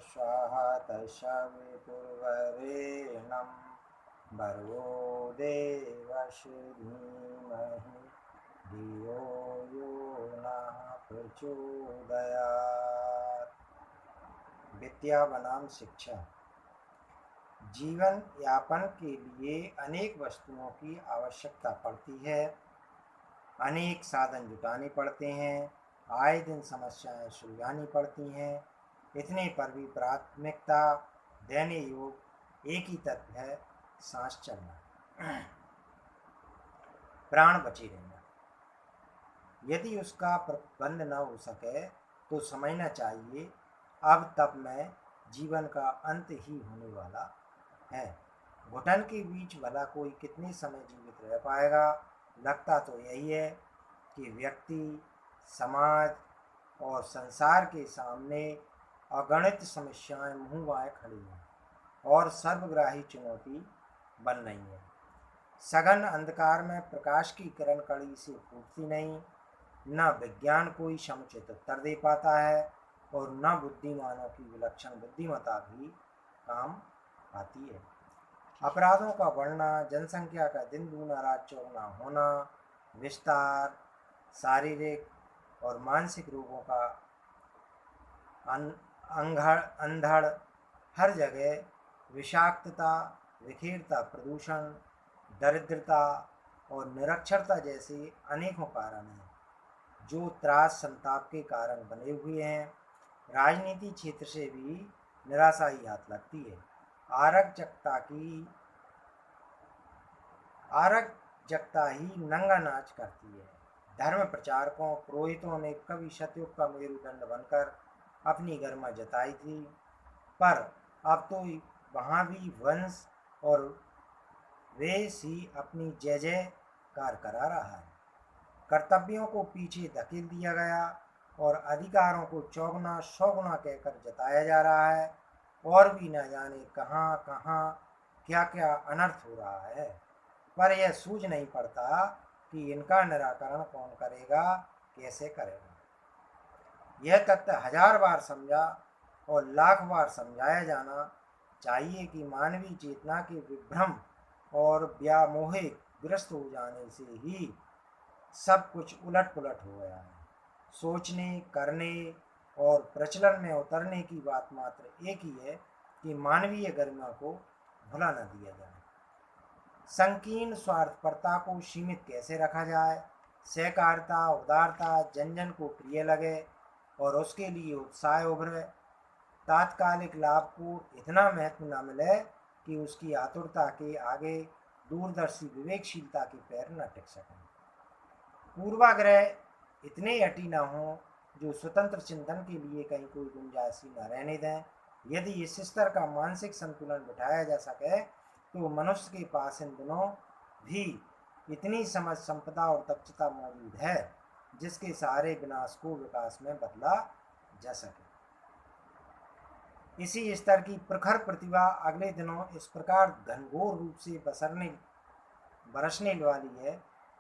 स्वाहा तस्वितुर्वरेण्यं भर्गो देवस्य धीमहि धियो यो नः प्रचोदयात्। विद्या बनाम शिक्षा। जीवन यापन के लिए अनेक वस्तुओं की आवश्यकता पड़ती है, अनेक साधन जुटाने पड़ते हैं, आए दिन समस्याएं सुलझानी पड़ती हैं। इतने पर भी प्राथमिकता देने योग एक ही तत्व है, सांस चलना, प्राण बचे रहना। यदि उसका प्रबंध न हो सके तो समझना चाहिए अब तब में जीवन का अंत ही होने वाला है। घुटन के बीच भला कोई कितने समय जीवित रह पाएगा। लगता तो यही है कि व्यक्ति, समाज और संसार के सामने अगणित समस्याएं मुंह आए खड़ी हैं और सर्वग्राही चुनौती बन रही है। सघन अंधकार में प्रकाश की किरण कड़ी से फूटती नहीं, न विज्ञान कोई समुचित उत्तर दे पाता है और न बुद्धिमानों की विलक्षण बुद्धिमत्ता भी काम आती है। अपराधों का बढ़ना, जनसंख्या का दिन दूना रात चौगुना होना, विस्तार, शारीरिक और मानसिक रोगों का अंधड़, हर जगह विषाक्तता, विखेरता प्रदूषण, दरिद्रता और निरक्षरता जैसे अनेकों कारण हैं जो त्रास संताप के कारण बने हुए हैं। राजनीति क्षेत्र से भी निराशा ही हाथ लगती है। आरक्षकता ही नंगा नाच करती है। धर्म प्रचारकों, पुरोहितों ने कभी सतयुग का मेरुदंड बनकर अपनी गरिमा जताई थी, पर अब तो वहाँ भी वंश और वेश ही अपनी जय जयकार करा रहा है। कर्तव्यों को पीछे धकेल दिया गया और अधिकारों को चौगुना सौगुना कहकर जताया जा रहा है और भी न जाने कहाँ कहाँ क्या क्या अनर्थ हो रहा है। पर यह सूझ नहीं पड़ता कि इनका निराकरण कौन करेगा, कैसे करेगा। यह तथ्य 1000 बार समझा और लाख बार समझाया जाना चाहिए कि मानवीय चेतना के विभ्रम और व्यामोहे ग्रस्त हो जाने से ही सब कुछ उलट पुलट हो गया है। सोचने, करने और प्रचलन में उतरने की बात मात्र एक ही है कि मानवीय गरिमा को भुला न दिया जाए। संकीर्ण स्वार्थपरता को सीमित कैसे रखा जाए, सहकारिता, उदारता जन जन को प्रिय लगे और उसके लिए उत्साह उभरे, तात्कालिक लाभ को इतना महत्व न मिले कि उसकी आतुरता के आगे दूरदर्शी विवेकशीलता के पैर न टिक सकें। पूर्वाग्रह इतने अटी न हों जो स्वतंत्र चिंतन के लिए कहीं कोई गुंजाइश न रहने दें। यदि इस स्तर का मानसिक संतुलन बिठाया जा सके तो मनुष्य के पास इन दिनों भी इतनी समझ, संपदा और दक्षता मौजूद है जिसके सहारे विनाश को विकास में बदला जा सके। इसी स्तर की प्रखर प्रतिभा अगले दिनों इस प्रकार घनघोर रूप से बरसने वाली है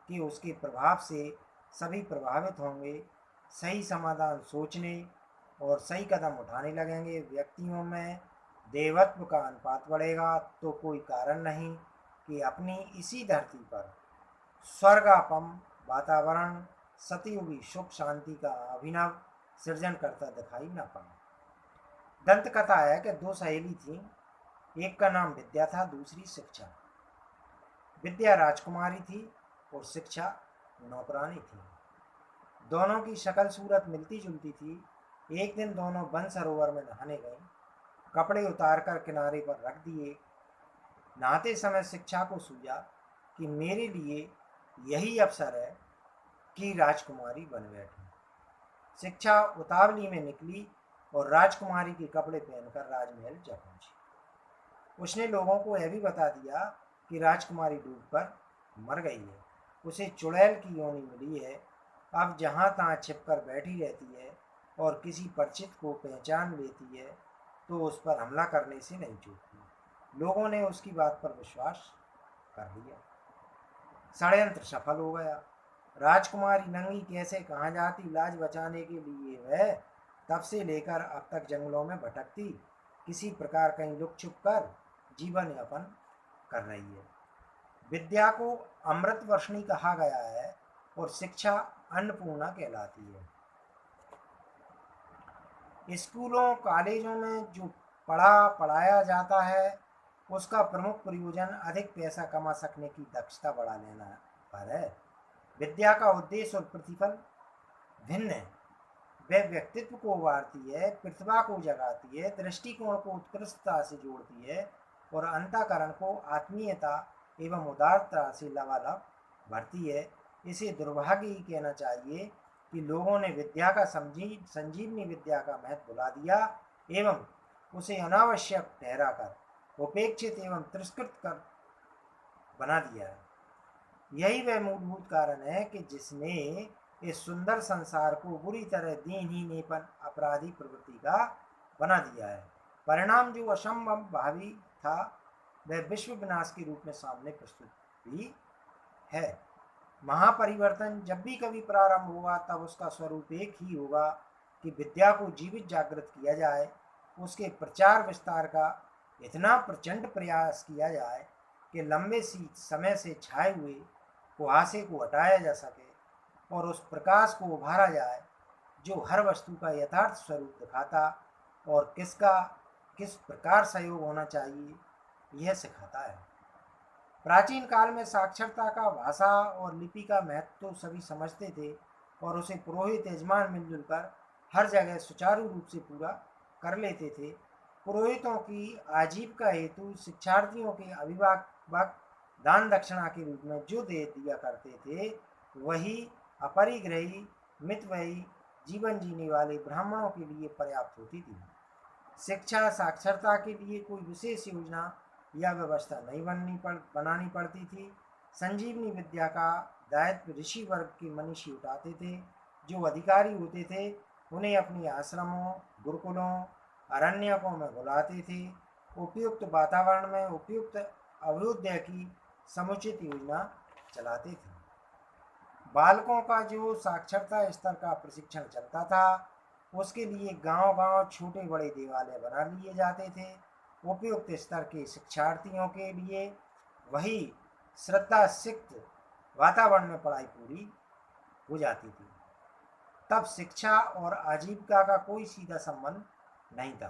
कि उसके प्रभाव से सभी प्रभावित होंगे, सही समाधान सोचने और सही कदम उठाने लगेंगे। व्यक्तियों में देवत्व का अनुपात बढ़ेगा तो कोई कारण नहीं कि अपनी इसी धरती पर स्वर्गापम वातावरण, सतयुगी सुख शांति का अभिनव सृजन करता दिखाई न पड़े। दंत कथा है कि 2 सहेली थीं, एक का नाम विद्या था, दूसरी शिक्षा। विद्या राजकुमारी थी और शिक्षा नौकरानी थी। दोनों की शक्ल सूरत मिलती जुलती थी। एक दिन दोनों वन सरोवर में नहाने गईं। कपड़े उतारकर किनारे पर रख दिए। नहाते समय शिक्षा को सूझा कि मेरे लिए यही अवसर है कि राजकुमारी बन बैठूं। शिक्षा उतावली में निकली और राजकुमारी के कपड़े पहनकर राजमहल जा पहुंची। उसने लोगों को यह भी बता दिया कि राजकुमारी डूबकर मर गई है, उसे चुड़ैल की योनि मिली है, अब जहाँ तहाँ छिपकर बैठी रहती है और किसी परिचित को पहचान लेती है तो उस पर हमला करने से नहीं चूकती। लोगों ने उसकी बात पर विश्वास कर लिया। षड्यंत्र सफल हो गया। राजकुमारी नंगी कैसे कहाँ जाती, लाज बचाने के लिए वह तब से लेकर अब तक जंगलों में भटकती किसी प्रकार कहीं लुक छुप कर जीवन यापन कर रही है। विद्या को अमृत वर्षिणी कहा गया है और शिक्षा अन्नपूर्णा कहलाती है। स्कूलों कॉलेजों में जो पढ़ाया जाता है उसका प्रमुख प्रयोजन अधिक पैसा कमा सकने की दक्षता बढ़ा लेना पर है। विद्या का उद्देश्य और प्रतिफल भिन्न है। वह व्यक्तित्व को उभारती है, प्रतिभा को जगाती है, दृष्टिकोण को उत्कृष्टता से जोड़ती है और अंतःकरण को आत्मीयता एवं उदारता से लबालब भरती है। इसे दुर्भाग्य ही कहना चाहिए कि लोगों ने विद्या का संजीवनी विद्या का महत्व भुला दिया एवं उसे अनावश्यक ठहराकर उपेक्षित एवं तिरस्कृत कर बना दिया है। यही वह मूलभूत कारण है कि जिसने इस सुंदर संसार को बुरी तरह दीनहीनेपन अपराधी प्रवृत्ति का बना दिया है। परिणाम जो असंभव भावी था वह विश्व विनाश के रूप में सामने प्रस्तुत भी है। महापरिवर्तन जब भी कभी प्रारंभ होगा तब उसका स्वरूप एक ही होगा कि विद्या को जीवित जागृत किया जाए, उसके प्रचार विस्तार का इतना प्रचंड प्रयास किया जाए कि लंबे समय से छाए हुए कुहासे को हटाया जा सके और उस प्रकाश को उभारा जाए जो हर वस्तु का यथार्थ स्वरूप दिखाता और किसका किस प्रकार सहयोग होना चाहिए यह सिखाता है। प्राचीन काल में साक्षरता का भाषा और लिपि का महत्व तो सभी समझते थे और उसे पुरोहित यजमान मिलजुल कर हर जगह सुचारू रूप से पूरा कर लेते थे। पुरोहितों की आजीविका हेतु शिक्षार्थियों के अभिभावक दान दक्षिणा के रूप में जो दे दिया करते थे वही अपरिग्रही मितव्ययी जीवन जीने वाले ब्राह्मणों के लिए पर्याप्त होती थी। शिक्षा साक्षरता के लिए कोई विशेष योजना या व्यवस्था नहीं बनानी पड़ती थी। संजीवनी विद्या का दायित्व ऋषि वर्ग के मनीषी उठाते थे। जो अधिकारी होते थे उन्हें अपने आश्रमों, गुरुकुलों, अरण्यकों में बुलाते थे। उपयुक्त वातावरण में उपयुक्त अभ्युदय की समुचित योजना चलाते थे। बालकों का जो साक्षरता स्तर का प्रशिक्षण चलता था उसके लिए गांव-गांव छोटे बड़े देवालय बना लिए जाते थे। उपयुक्त स्तर के शिक्षार्थियों के लिए वही श्रद्धा सिक्त वातावरण में पढ़ाई पूरी हो जाती थी। तब शिक्षा और आजीविका का कोई सीधा संबंध नहीं था।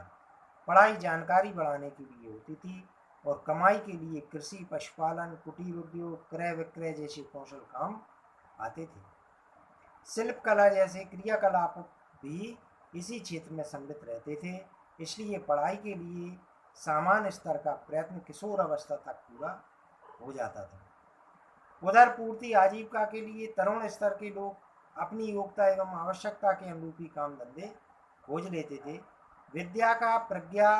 पढ़ाई जानकारी बढ़ाने के लिए होती थी और कमाई के लिए कृषि, पशुपालन, कुटीर उद्योग, क्रय विक्रय जैसे कौशल काम आते थे। शिल्प कला जैसे क्रियाकलाप भी इसी क्षेत्र में सम्मिलित रहते थे। इसलिए पढ़ाई के लिए सामान्य स्तर का प्रयत्न किशोर अवस्था तक पूरा हो जाता था। उधर पूर्ति आजीविका के लिए तरुण स्तर के लोग अपनी योग्यता एवं आवश्यकता के अनुरूप ही काम धंधे खोज लेते थे। विद्या का प्रज्ञा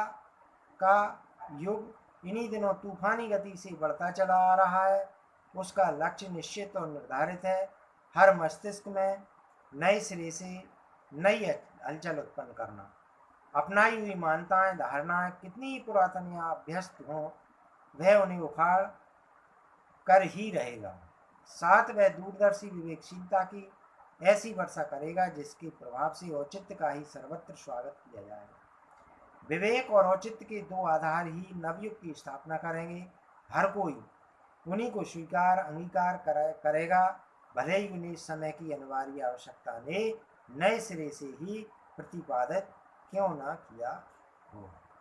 का युग इन्हीं दिनों तूफानी गति से बढ़ता चला आ रहा है। उसका लक्ष्य निश्चित और निर्धारित है। हर मस्तिष्क में नए सिरे से नई हलचल उत्पन्न करना। अपनाई हुई मान्यताएं धारणाएं कितनी ही पुरातन या अभ्यस्त हों वह उन्हें उखाड़ कर ही रहेगा। साथ वह दूरदर्शी विवेकशीलता की ऐसी वर्षा करेगा जिसके प्रभाव से औचित्य का ही सर्वत्र स्वागत किया जाएगा। विवेक और औचित्य के दो आधार ही नवयुग की स्थापना करेंगे। हर कोई उन्हीं को स्वीकार अंगीकार करेगा, भले ही उन्हें समय की अनिवार्य आवश्यकता ने नए सिरे से ही प्रतिपादित क्यों ना किया हो।